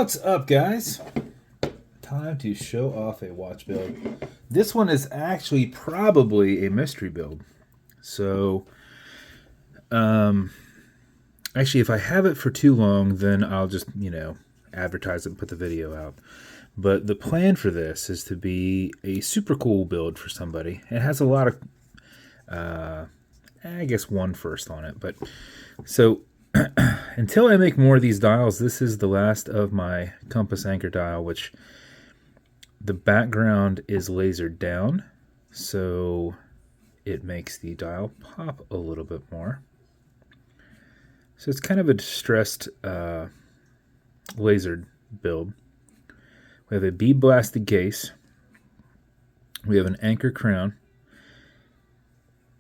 What's up, guys? Time to show off a watch build. This one is actually probably a mystery build. So, actually, if I have it for too long, then I'll just, advertise it and put the video out. But the plan for this is to be a super cool build for somebody. It has a lot of, I guess, one first on it. But so until I make more of these dials, this is the last of my compass anchor dial, which the background is lasered down, so it makes the dial pop a little bit more. So it's kind of a distressed lasered build. We have a bead blasted case. We have an anchor crown.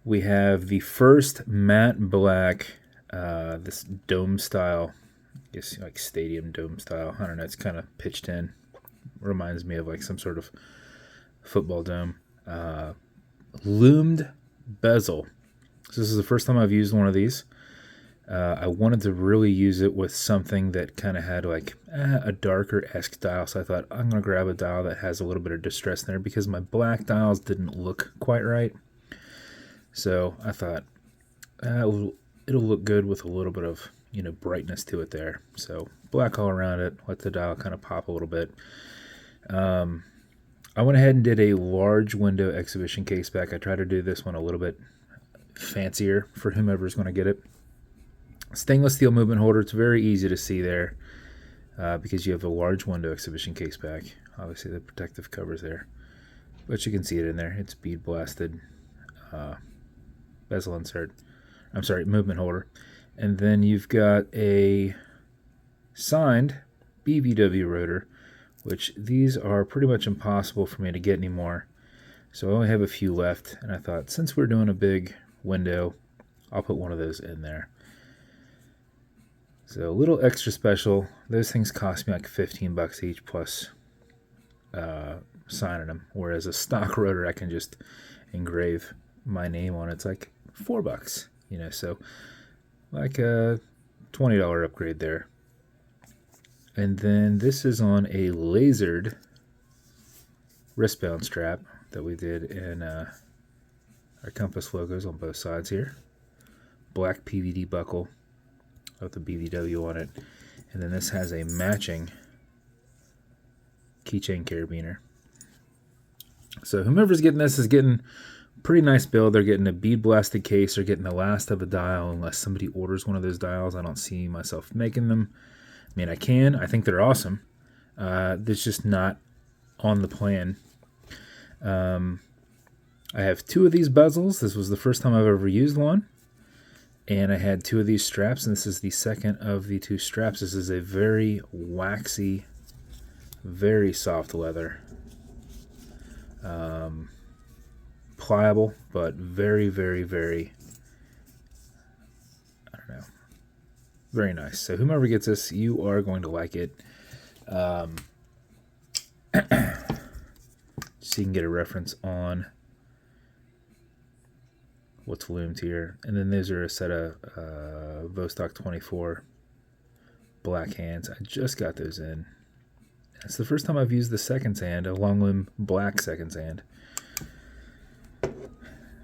We have the first matte black, this dome style, I guess like stadium dome style. I don't know, it's kind of pitched in. Reminds me of like some sort of football dome. Lumed bezel. So this is the first time I've used one of these. I wanted to really use it with something that kind of had like a darker-esque dial. So I thought I'm going to grab a dial that has a little bit of distress in there because my black dials didn't look quite right. So I thought it'll look good with a little bit of brightness to it there. So black all around it, let the dial kind of pop a little bit. I went ahead and did a large window exhibition caseback. I tried to do this one a little bit fancier for whomever's going to get it. Stainless steel movement holder. It's very easy to see there because you have a large window exhibition caseback. Obviously the protective cover's there, but you can see it in there. It's bead blasted bezel insert. I'm sorry, movement holder. And then you've got a signed BBW rotor, which these are pretty much impossible for me to get anymore. So I only have a few left, and I thought since we're doing a big window, I'll put one of those in there. So a little extra special. Those things cost me like 15 bucks each plus signing them, whereas a stock rotor I can just engrave my name on. It's like $4, so like a $20 upgrade there. And then this is on a lasered wristband strap that we did in our compass logos on both sides here. Black PVD buckle with the BVW on it. And then this has a matching keychain carabiner. So whomever's getting this is getting a pretty nice build. They're getting a bead blasted case. They're getting the last of a dial unless somebody orders one of those dials. I don't see myself making them. I mean, I can. I think they're awesome. That's just not on the plan. I have two of these bezels. This was the first time I've ever used one. And I had two of these straps, and this is the second of the two straps. This is a very waxy, very soft leather. Pliable, but very, very, very, I don't know, very nice. So whomever gets this, you are going to like it. So you can get a reference on what's loomed here. And then these are a set of Vostok 24 black hands. I just got those in. It's the first time I've used the seconds hand, a long limb black seconds hand.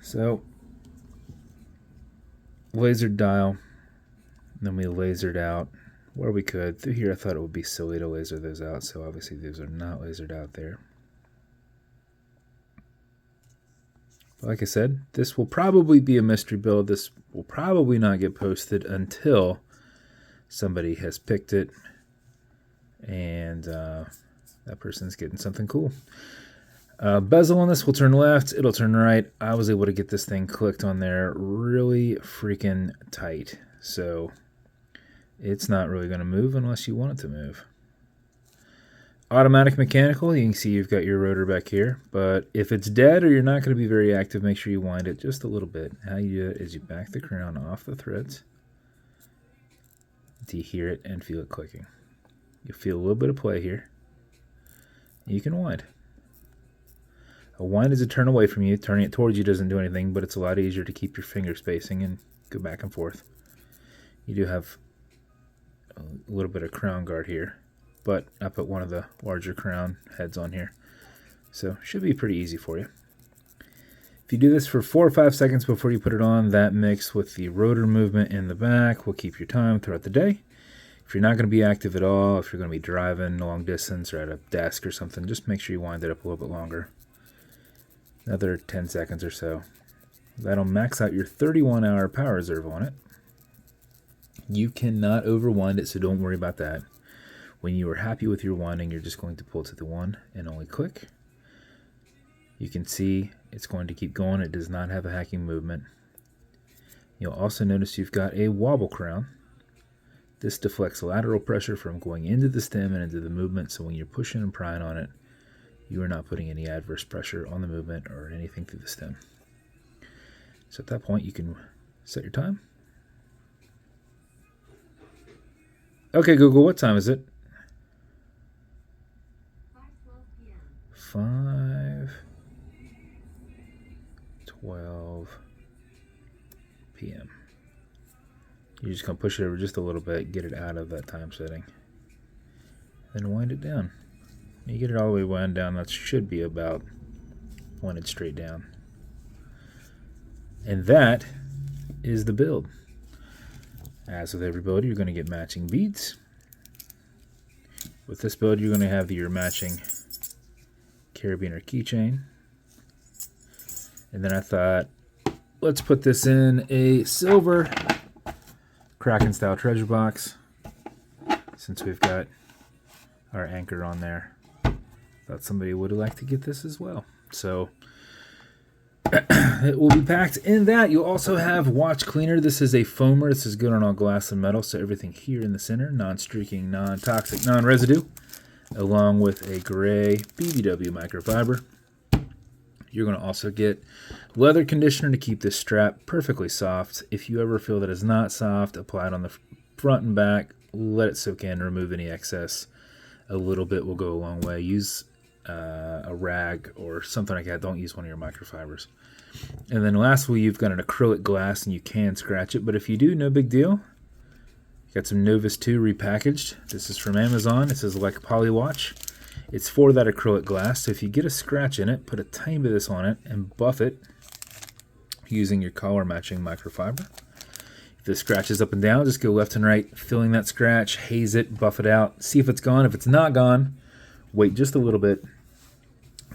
So, lasered dial. Then we lasered out where we could. Through here I thought it would be silly to laser those out, so obviously those are not lasered out there. Like I said, this will probably be a mystery build. This will probably not get posted until somebody has picked it and that person's getting something cool. Bezel on this will turn left, it'll turn right. I was able to get this thing clicked on there really freaking tight. So it's not really going to move unless you want it to move. Automatic mechanical, you can see you've got your rotor back here, but if it's dead or you're not going to be very active, make sure you wind it just a little bit. How you do it is you back the crown off the threads until you hear it and feel it clicking. You'll feel a little bit of play here. You can wind. A wind is a turn away from you. Turning it towards you doesn't do anything, but it's a lot easier to keep your finger spacing and go back and forth. You do have a little bit of crown guard here. but I put one of the larger crown heads on here. So should be pretty easy for you. If you do this for 4 or 5 seconds before you put it on, that mixed with the rotor movement in the back will keep your time throughout the day. If you're not going to be active at all, if you're going to be driving long distance or at a desk or something, just make sure you wind it up a little bit longer. Another 10 seconds or so. That'll max out your 31-hour power reserve on it. You cannot overwind it, so don't worry about that. When you are happy with your winding, you're just going to pull to the one and only click. You can see it's going to keep going. It does not have a hacking movement. You'll also notice you've got a wobble crown. This deflects lateral pressure from going into the stem and into the movement, so when you're pushing and prying on it, you are not putting any adverse pressure on the movement or anything through the stem. So at that point, you can set your time. Okay, Google, what time is it? 5:12 p.m. You're just going to push it over just a little bit, get it out of that time setting. Then wind it down. You get it all the way wound down, that should be about pointed straight down. And that is the build. As with every build, you're going to get matching beads. With this build, you're going to have your matching carabiner keychain. And then I thought, let's put this in a silver Kraken style treasure box, since we've got our anchor on there. Thought somebody would like to get this as well. So it will be packed in that. You'll also have watch cleaner. This is a foamer. This is good on all glass and metal, so everything here in the center, non-streaking, non-toxic, non-residue, along with a gray BBW microfiber. You're going to also get leather conditioner to keep this strap perfectly soft. If you ever feel that it's not soft, apply it on the front and back. Let it soak in, remove any excess. A little bit will go a long way. Use a rag or something like that. Don't use one of your microfibers. And then lastly, you've got an acrylic glass and you can scratch it, but if you do, no big deal. Got some Novus 2 repackaged. This is from Amazon. It says like a poly watch. It's for that acrylic glass, so if you get a scratch in it, put a tiny bit of this on it and buff it using your collar matching microfiber. If the scratch is up and down, just go left and right, filling that scratch, haze it, buff it out, see if it's gone. If it's not gone, wait just a little bit,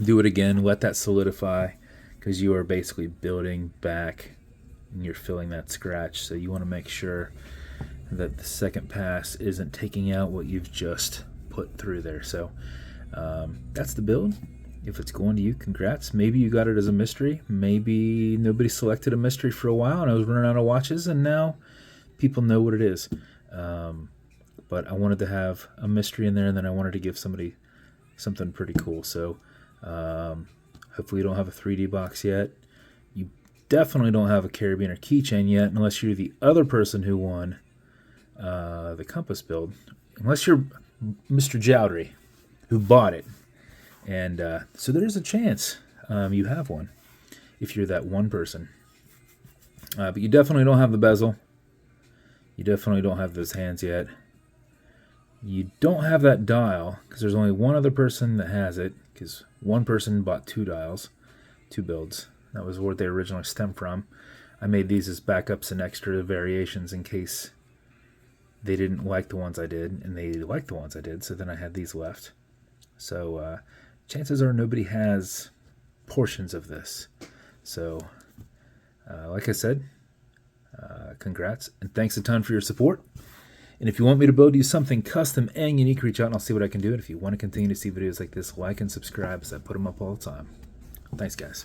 do it again, let that solidify, because you are basically building back and you're filling that scratch. So you want to make sure that the second pass isn't taking out what you've just put through there. So that's the build. If it's going to you, congrats. Maybe you got it as a mystery. Maybe nobody selected a mystery for a while and I was running out of watches, and now people know what it is. But I wanted to have a mystery in there, and then I wanted to give somebody something pretty cool. So hopefully you don't have a 3D box yet. You definitely don't have a carabiner keychain yet, unless you're the other person who won the compass build. Unless you're Mr. Jowdery, who bought it. And so there's a chance you have one if you're that one person. But you definitely don't have the bezel. You definitely don't have those hands yet. You don't have that dial because there's only one other person that has it, because one person bought 2 dials, 2 builds. That was where they originally stemmed from. I made these as backups and extra variations in case they didn't like the ones I did, and they liked the ones I did, so then I had these left. So chances are nobody has portions of this. So like I said, congrats, and thanks a ton for your support. And if you want me to build you something custom and unique, reach out and I'll see what I can do. And if you want to continue to see videos like this, like and subscribe, as I put them up all the time. Thanks, guys.